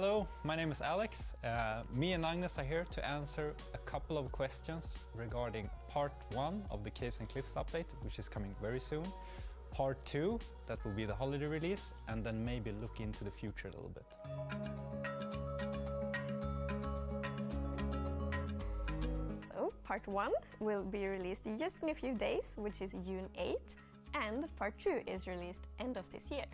Hello, my name is Alex. Me and Agnes are here to answer a couple of questions regarding part 1 of the Caves and Cliffs update, which is coming very soon. Part 2, that will be the holiday release, and then maybe look into the future a little bit. So, part 1 will be released just in a few days, which is June 8th, and part 2 is released end of this year.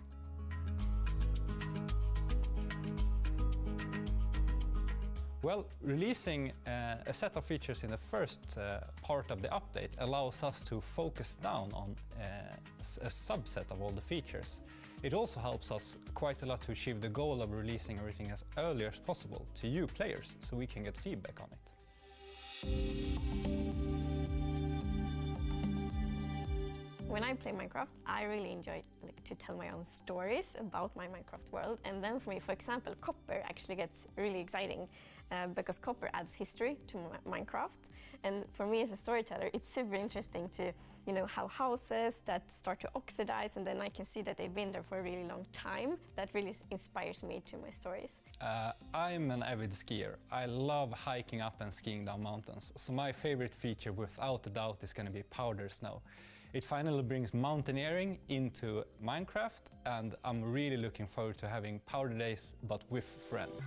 Well, releasing a set of features in the first part of the update allows us to focus down on a subset of all the features. It also helps us quite a lot to achieve the goal of releasing everything as early as possible to you players, so we can get feedback on it. When I play Minecraft, I really enjoy to tell my own stories about my Minecraft world. And then for me, for example, Copper actually gets really exciting because Copper adds history to Minecraft. And for me as a storyteller, it's super interesting to, have houses that start to oxidize, and then I can see that they've been there for a really long time. That really inspires me to my stories. I'm an avid skier. I love hiking up and skiing down mountains. So my favorite feature, without a doubt, is going to be powdered snow. It finally brings mountaineering into Minecraft, and I'm really looking forward to having powder days, but with friends.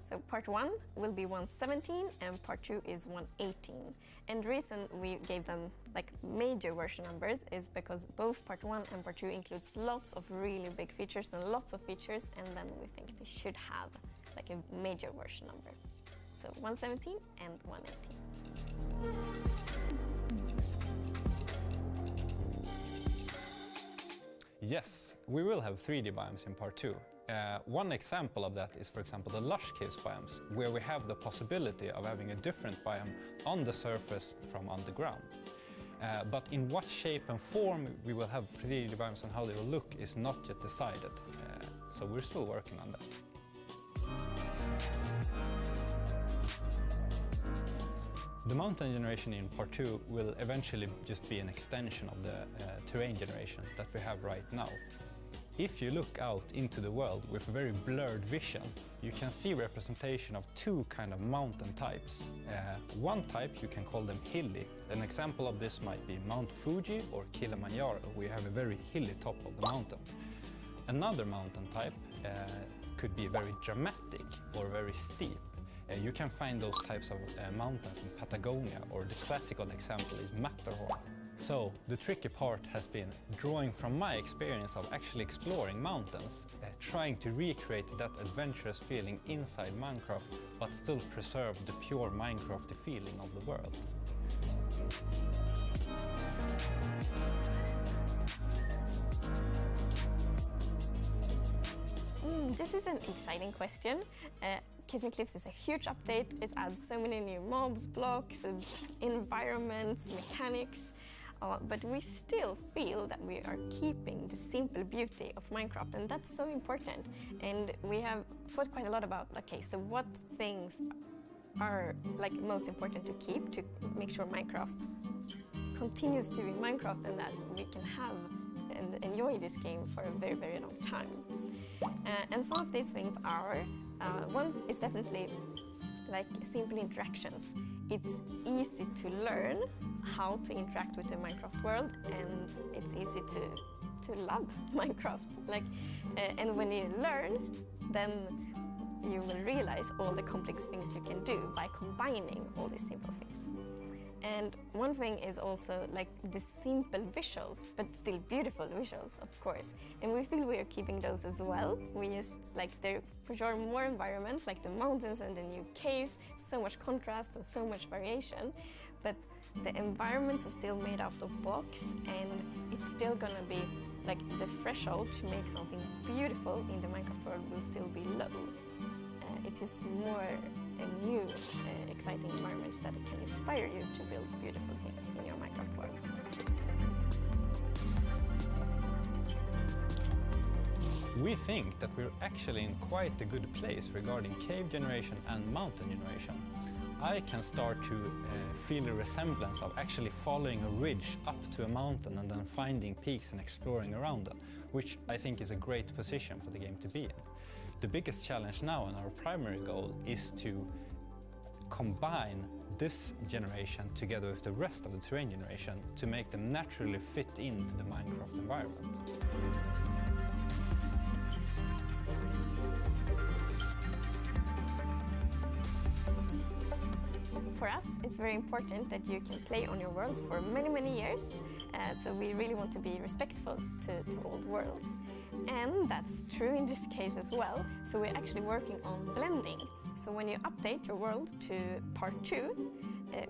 So part 1 will be 1.17 and part 2 is 1.18. And the reason we gave them major version numbers is because both part 1 and part 2 includes lots of really big features and lots of features, and then we think they should have a major version number. So 1.17 and 1.18. Yes, we will have 3D biomes in part 2. One example of that is, for example, the Lush Caves biomes, where we have the possibility of having a different biome on the surface from underground. But in what shape and form we will have 3D biomes and how they will look is not yet decided. So we're still working on that. The mountain generation in part 2 will eventually just be an extension of the terrain generation that we have right now. If you look out into the world with very blurred vision, you can see representation of 2 kind of mountain types. One type, you can call them hilly. An example of this might be Mount Fuji or Kilimanjaro, where you have a very hilly top of the mountain. Another mountain type could be very dramatic or very steep. You can find those types of mountains in Patagonia, or the classical example is Matterhorn. So the tricky part has been drawing from my experience of actually exploring mountains, trying to recreate that adventurous feeling inside Minecraft, but still preserve the pure Minecrafty feeling of the world. This is an exciting question. Caves and Cliffs is a huge update. It adds so many new mobs, blocks, environments, mechanics. But we still feel that we are keeping the simple beauty of Minecraft, and that's so important. And we have thought quite a lot about, so what things are most important to keep to make sure Minecraft continues to be Minecraft, and that we can have and enjoy this game for a very, very long time. And some of these things are, one is definitely simple interactions. It's easy to learn how to interact with the Minecraft world, and it's easy to love Minecraft. And when you learn, then you will realize all the complex things you can do by combining all these simple things. And one thing is also the simple visuals, but still beautiful visuals, of course. And we feel we are keeping those as well. We just there for sure more environments, like the mountains and the new caves, so much contrast and so much variation. But the environments are still made out of blocks, and it's still gonna be the threshold to make something beautiful in the Minecraft world will still be low. It's just more a new, exciting environment that can inspire you to build beautiful things in your Minecraft world. We think that we're actually in quite a good place regarding cave generation and mountain generation. I can start to feel a resemblance of actually following a ridge up to a mountain and then finding peaks and exploring around them, which I think is a great position for the game to be in. The biggest challenge now and our primary goal is to combine this generation together with the rest of the terrain generation to make them naturally fit into the Minecraft environment. For us, it's very important that you can play on your worlds for many, many years. So we really want to be respectful to old worlds. And that's true in this case as well. So we're actually working on blending. So when you update your world to part 2,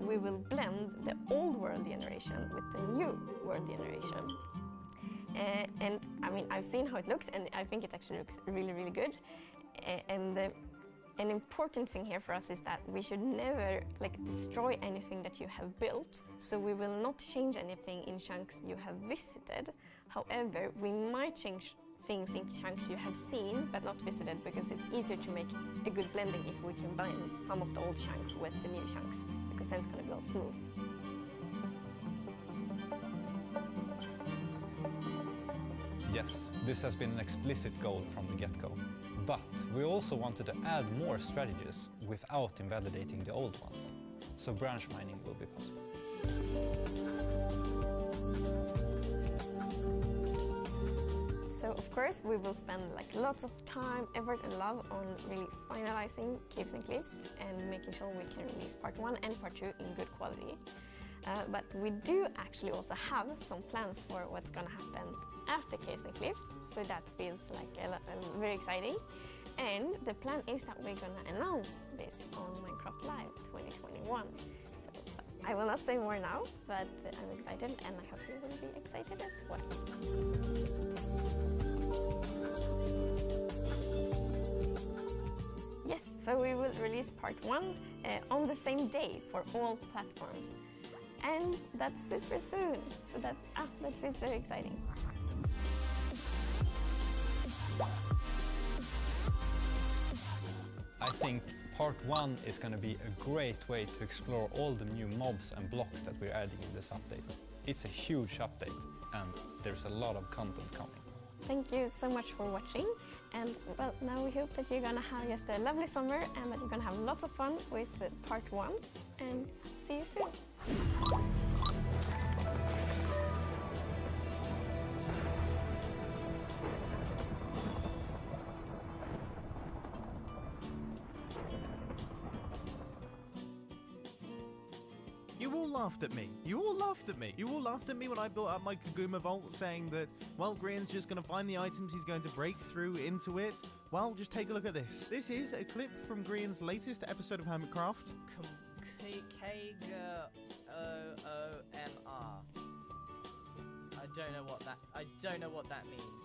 we will blend the old world generation with the new world generation. And I mean, I've seen how it looks, and I think it actually looks really, really good. An important thing here for us is that we should never destroy anything that you have built. So we will not change anything in chunks you have visited. However, we might change things in chunks you have seen but not visited, because it's easier to make a good blending if we combine some of the old chunks with the new chunks, because then it's going to be all smooth. Yes, this has been an explicit goal from the get-go. But we also wanted to add more strategies without invalidating the old ones. So branch mining will be possible. So of course we will spend lots of time, effort and love on really finalizing Caves and Cliffs and making sure we can release part 1 and part 2 in good quality. But we do actually also have some plans for what's going to happen after Caves and Cliffs, so that feels very exciting. And the plan is that we're going to announce this on Minecraft Live 2021. So I will not say more now, but I'm excited, and I hope you will be excited as well. Yes, so we will release part 1 on the same day for all platforms. And that's super soon, so that feels very exciting. I think part 1 is going to be a great way to explore all the new mobs and blocks that we're adding in this update. It's a huge update, and there's a lot of content coming. Thank you so much for watching, and well, now we hope that you're gonna have just a lovely summer and that you're gonna have lots of fun with part 1, and see you soon. You all laughed at me. You all laughed at me. You all laughed at me when I built up my Kaguma Vault, saying that, well, Grian's just going to find the items, he's going to break through into it. Well, just take a look at this. This is a clip from Grian's latest episode of Hermitcraft. K-G-O-O-M-R. I don't know what that means.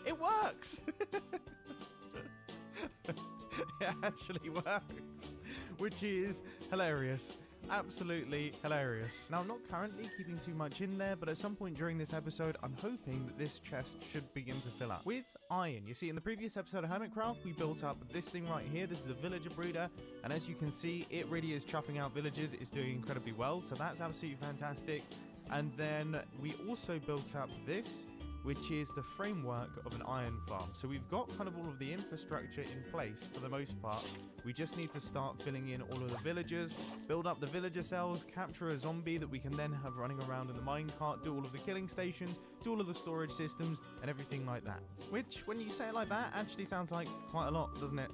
It works! It actually works, which is hilarious. Absolutely hilarious. Now, I'm not currently keeping too much in there, but at some point during this episode, I'm hoping that this chest should begin to fill up with iron. You see, in the previous episode of Hermitcraft, we built up this thing right here. This is a villager brooder, and as you can see, it really is chuffing out villagers. It's doing incredibly well, so that's absolutely fantastic. And then we also built up this, which is the framework of an iron farm. So we've got kind of all of the infrastructure in place for the most part. We just need to start filling in all of the villagers, build up the villager cells, capture a zombie that we can then have running around in the minecart, do all of the killing stations, do all of the storage systems, and everything like that. Which, when you say it like that, actually sounds like quite a lot, doesn't it?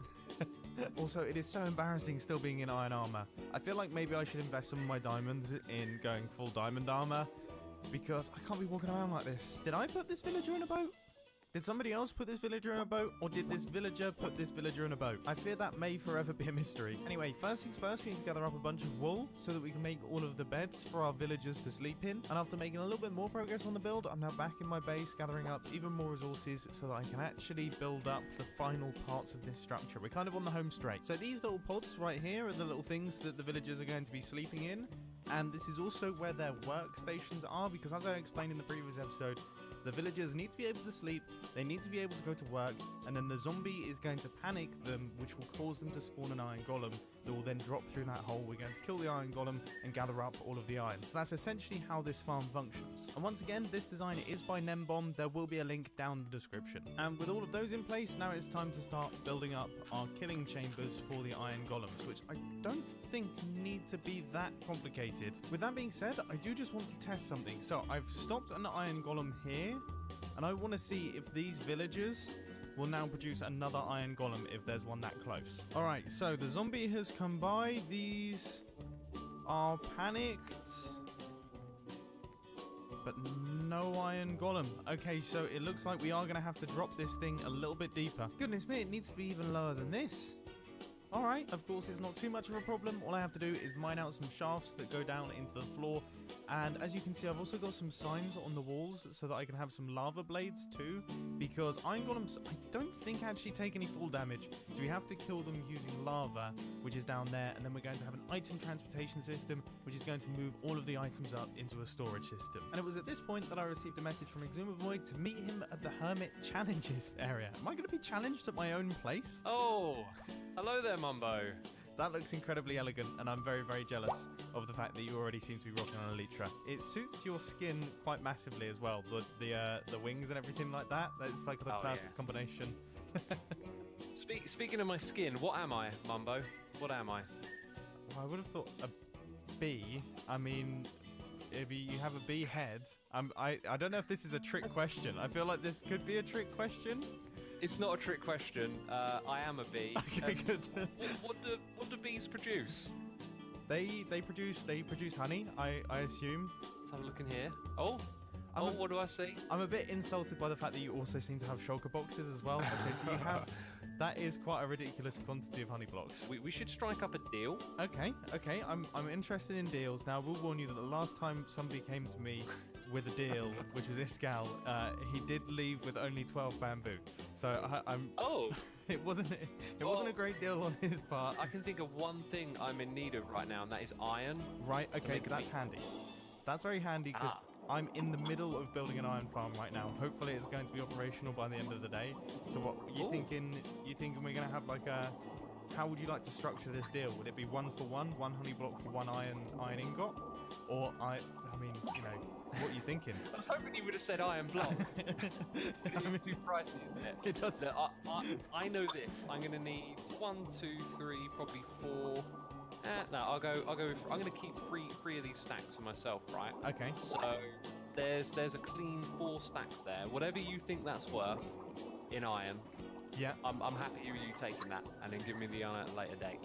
Also, it is so embarrassing still being in iron armor. I feel like maybe I should invest some of my diamonds in going full diamond armor, because I can't be walking around like this. Did I put this villager in a boat? Did somebody else put this villager in a boat? Or did this villager put this villager in a boat? I fear that may forever be a mystery. Anyway, first things first, we need to gather up a bunch of wool so that we can make all of the beds for our villagers to sleep in. And after making a little bit more progress on the build, I'm now back in my base gathering up even more resources so that I can actually build up the final parts of this structure. We're kind of on the home straight. So these little pods right here are the little things that the villagers are going to be sleeping in. And this is also where their workstations are, because as I explained in the previous episode, The villagers need to be able to sleep, they need to be able to go to work, and then the zombie is going to panic them, which will cause them to spawn an iron golem that will then drop through that hole. We're going to kill the iron golem and gather up all of the iron. So that's essentially how this farm functions. And once again, this design is by Nembomb. There will be a link down in the description. And with all of those in place, now it's time to start building up our killing chambers for the iron golems, which I don't think need to be that complicated. With that being said, I do just want to test something. So I've stopped an iron golem here, and I want to see if these villagers will now produce another iron golem if there's one that close. Alright, so the zombie has come by. These are panicked, but no iron golem. Okay, so it looks like we are going to have to drop this thing a little bit deeper. Goodness me, it needs to be even lower than this. Alright, of course it's not too much of a problem. All I have to do is mine out some shafts that go down into the floor. And as you can see, I've also got some signs on the walls so that I can have some lava blades too. Because iron golems, I don't think actually take any fall damage. So we have to kill them using lava, which is down there. And then we're going to have an item transportation system, which is going to move all of the items up into a storage system. And it was at this point that I received a message from Exumavoid to meet him at the Hermit Challenges area. Am I going to be challenged at my own place? Oh, hello there, Mumbo. That looks incredibly elegant, and I'm very, very jealous of the fact that you already seem to be rocking an Elytra. It suits your skin quite massively as well. The wings and everything like that. That's like the perfect combination. Speaking of my skin, what am I, Mumbo? What am I? Well, I would have thought a bee. I mean, you have a bee head. I don't know if this is a trick question. I feel like this could be a trick question. It's not a trick question. I am a bee. Okay, good. What do bees produce? They produce honey. I assume. Let's have a look in here. Oh, what do I see? I'm a bit insulted by the fact that you also seem to have shulker boxes as well. Okay, so you have. That is quite a ridiculous quantity of honey blocks. We should strike up a deal. Okay. I'm interested in deals. Now, I will warn you that the last time somebody came to me with a deal, which was Iskall, he did leave with only 12 bamboo. So I'm. Oh. It wasn't a great deal on his part. I can think of one thing I'm in need of right now, and that is iron. Right. Okay. That's handy. That's very handy because I'm in the middle of building an iron farm right now. Hopefully, it's going to be operational by the end of the day. So, what you thinking? You thinking we're going to have like a? How would you like to structure this deal? Would it be 1 for 1, 1 honey block for 1 iron ingot, or I mean, you know, what are you thinking? I was hoping you would have said iron block. It's too pricey, isn't it? It does. I know this. I'm going to need 1, 2, 3, probably 4. No, I'll go. I'm going to keep three of these stacks for myself, right? Okay. So there's a clean 4 stacks there. Whatever you think that's worth in iron. Yeah. I'm happy with you taking that and then giving me the iron at a later date.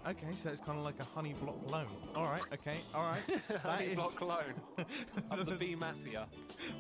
Okay, so it's kind of like a honey block loan. All right. Okay. All right. Honey block loan. I'm the bee mafia.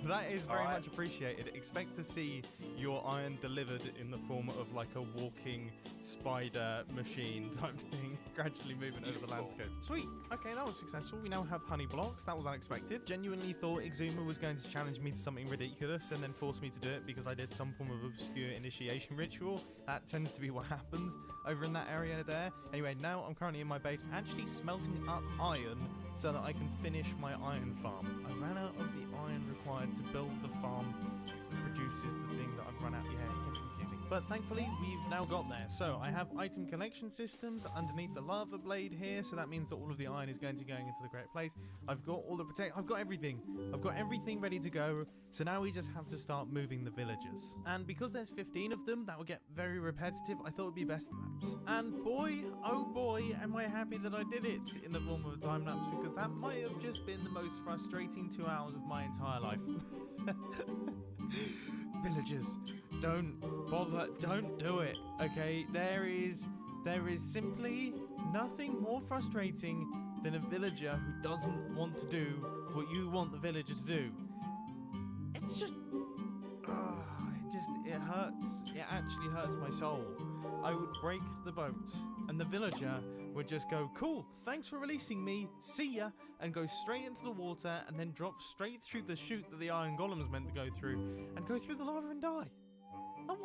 That is very much appreciated. Expect to see your iron delivered in the form of like a walking spider machine type thing, gradually moving over the landscape. Sweet. Okay, that was successful. We now have honey blocks. That was unexpected. Genuinely thought Exuma was going to challenge me to something ridiculous and then force me to do it because I did some form of obscure initiation ritual. That tends to be what happens over in that area there. Anyway, now I'm currently in my base actually smelting up iron so that I can finish my iron farm. I ran out of the iron required to build the farm that produces the thing that I've run out. Yeah, it gets confusing. But thankfully, we've now got there. So I have item collection systems underneath the lava blade here. So that means that all of the iron is going to be going into the correct place. I've got all the I've got everything. I've got everything ready to go. So now we just have to start moving the villagers. And because there's 15 of them, that will get very repetitive. I thought it'd be best maps. And boy, oh boy, am I happy that I did it in the form of a time lapse, because that might have just been the most frustrating 2 hours of my entire life. Villagers, don't bother, don't do it. Okay, there is simply nothing more frustrating than a villager who doesn't want to do what you want the villager to do. It's just, it hurts. It actually hurts my soul. I would break the boat, and the villager would just go, cool, thanks for releasing me, see ya, and go straight into the water and then drop straight through the chute that the iron golem's meant to go through and go through the lava and die. And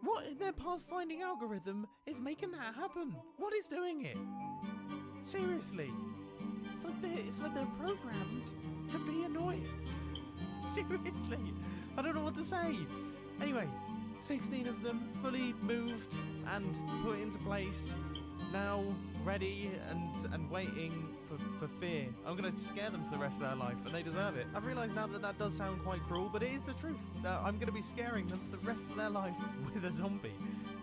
what in their pathfinding algorithm is making that happen? What is doing it? Seriously. It's like they're programmed to be annoying. Seriously, I don't know what to say. Anyway, 16 of them fully moved and put into place. Now ready and waiting for fear. I'm going to scare them for the rest of their life, and they deserve it. I've realised now that that does sound quite cruel, but it is the truth. I'm going to be scaring them for the rest of their life with a zombie.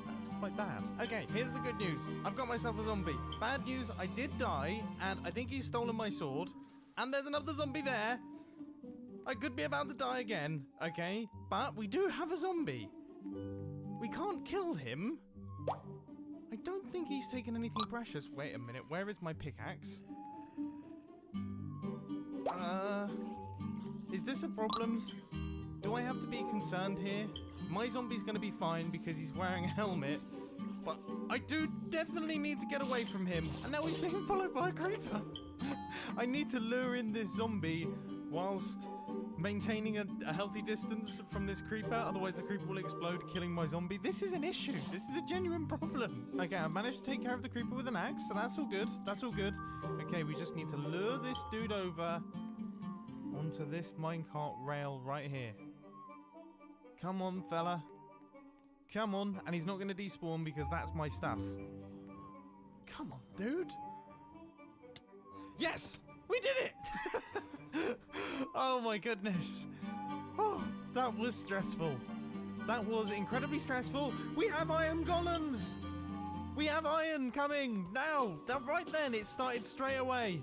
That's quite bad. Okay, here's the good news. I've got myself a zombie. Bad news, I did die, and I think he's stolen my sword. And there's another zombie there. I could be about to die again, okay? But we do have a zombie. We can't kill him. I don't think he's taken anything precious. Wait a minute, where is my pickaxe? Is this a problem? Do I have to be concerned here? My zombie's gonna be fine because he's wearing a helmet, but I do definitely need to get away from him. And now he's being followed by a creeper. I need to lure in this zombie whilst maintaining a healthy distance from this creeper, otherwise the creeper will explode, killing my zombie. This is an issue. This is a genuine problem. Okay, I managed to take care of the creeper with an axe, so that's all good. That's all good. Okay, we just need to lure this dude over onto this minecart rail right here. Come on, fella. Come on. And he's not going to despawn because that's my stuff. Come on, dude. Yes! We did it! Oh my goodness. Oh, that was stressful. That was incredibly stressful. We have iron golems! We have iron coming now! That right then, it started straight away.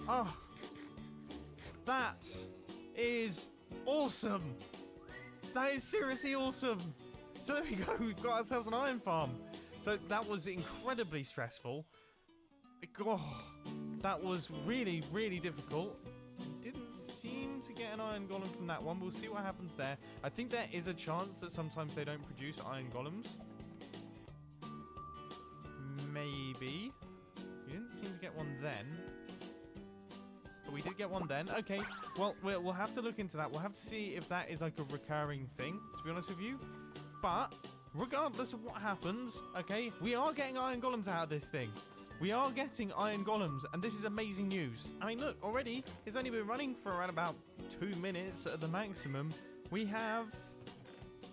Oh, that is awesome. That is seriously awesome. So there we go, we've got ourselves an iron farm. So that was incredibly stressful. Oh, that was really, really difficult. Didn't seem to get an iron golem from that one. We'll see what happens there. I think there is a chance that sometimes they don't produce iron golems. Maybe. We didn't seem to get one then. But we did get one then. Okay, well, we'll have to look into that. We'll have to see if that is like a recurring thing, to be honest with you. But regardless of what happens, okay, we are getting iron golems out of this thing. We are getting iron golems, and this is amazing news. I mean, look, already, it's only been running for around about 2 minutes at the maximum. We have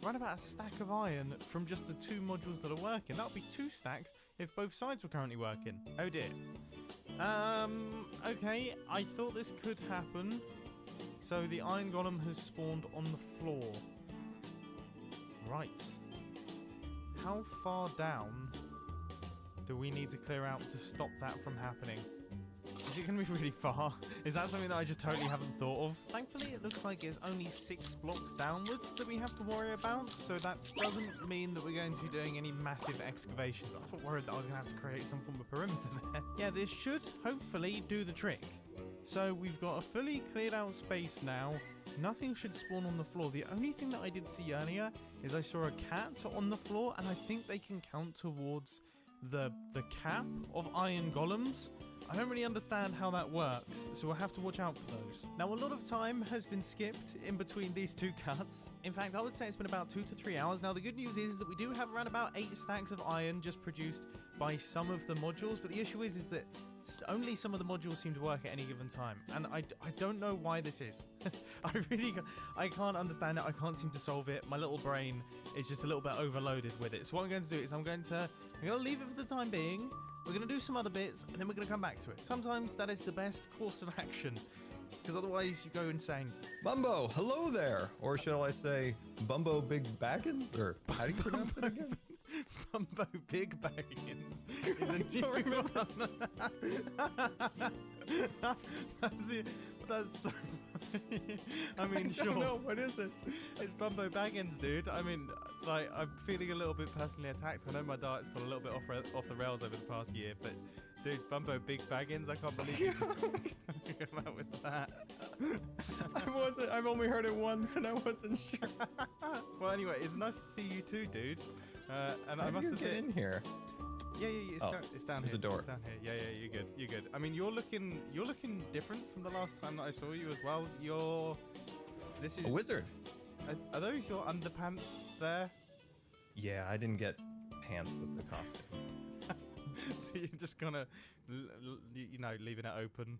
around about a stack of iron from just the 2 modules that are working. That would be 2 stacks if both sides were currently working. Oh dear. Okay, I thought this could happen. So the iron golem has spawned on the floor. Right. How far down do we need to clear out to stop that from happening? Is it going to be really far? Is that something that I just totally haven't thought of? Thankfully, it looks like it's only 6 blocks downwards that we have to worry about, so that doesn't mean that we're going to be doing any massive excavations. I got worried that I was going to have to create some form of perimeter there. Yeah, this should hopefully do the trick. So we've got a fully cleared out space now. Nothing should spawn on the floor. The only thing that I did see earlier is I saw a cat on the floor, and I think they can count towards the cap of iron golems. I don't really understand how that works, so we'll have to watch out for those. Now, a lot of time has been skipped in between these 2 cuts. In fact, I would say it's been about 2 to 3 hours. Now, the good news is that we do have around about 8 stacks of iron just produced by some of the modules, but the issue is that only some of the modules seem to work at any given time, and I don't know why this is. I can't understand it. I can't seem to solve it. My little brain is just a little bit overloaded with it. So what I'm going to do is I'm going to leave it for the time being. We're going to do some other bits, and then we're going to come back to it. Sometimes that is the best course of action, because otherwise you go insane. Bumbo, hello there. Or shall I say Bumbo Big Baggins? Or how do you pronounce it again? Bumbo Big Baggins is a new one. That's so funny. I mean, I don't know. What is it? It's Bumbo Baggins, dude. I mean, like, I'm feeling a little bit personally attacked. I know my diet's gone a little bit off the rails over the past year, but dude, Bumbo Big Baggins, I can't believe you come out with that. I've only heard it once and I wasn't sure. Well, anyway, it's nice to see you too, dude. And How I must do you get in here? Yeah. It's down there's here. a door. It's down here. Yeah, you're good. I mean, you're looking different from the last time that I saw you as well. This is A wizard. Are those your underpants there? Yeah, I didn't get pants with the costume. So you're just gonna, leaving it open.